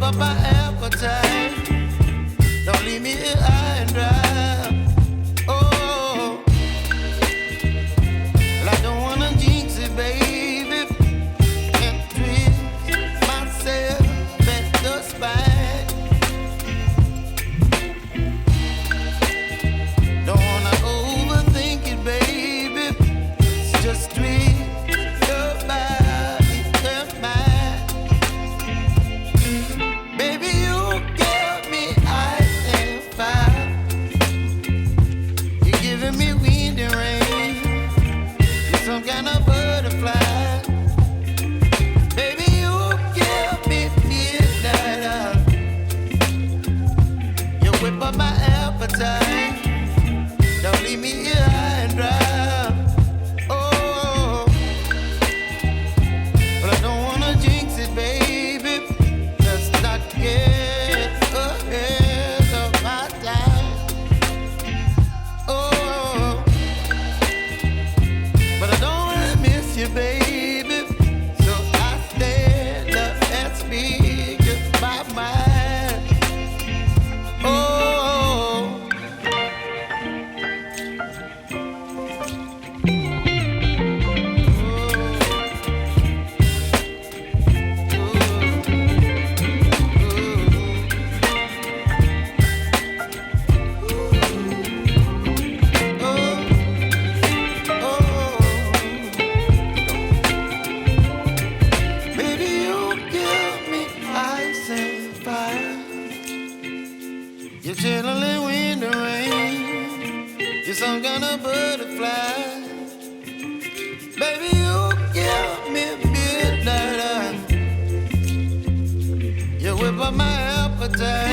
up my appetite. Don't leave me here high and dry. Oh, well, I don't wanna jinx it, baby, and twist myself at the spine. Don't wanna overthink it, baby. It's just twist your body and mine. Baby, you give me ice and fire. You're giving me wind and rain. You're some kind of butterfly. Baby, you give me midnight. You whip up my appetite. Don't leave me here high and dry. Oh, but I don't wanna jinx it, baby. Let's not get ahead of my time. Oh, but I don't wanna miss you, baby. So I stand up and speak my mind. Oh. Baby, you give me ice and fire. You're chilling wind and rain. You're some kind of butterfly. Baby, you give me midnight. You whip up my appetite.